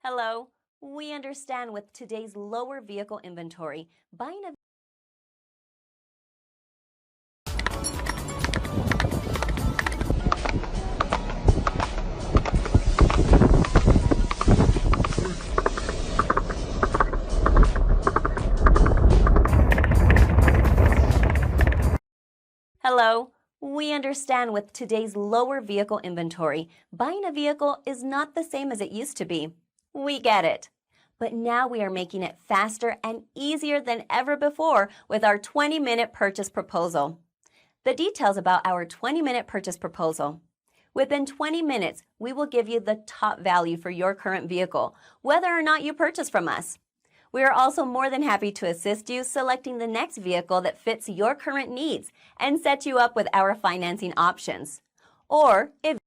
Hello. We understand with today's lower vehicle inventory, buying a Hello. We understand with today's lower vehicle inventory, buying a vehicle is not the same as it used to be. We get it. But now we are making it faster and easier than ever before with our 20-minute purchase proposal. The details about our 20-minute purchase proposal. Within 20 minutes, we will give you the top value for your current vehicle, whether or not you purchase from us. We are also more than happy to assist you selecting the next vehicle that fits your current needs and set you up with our financing options. Or if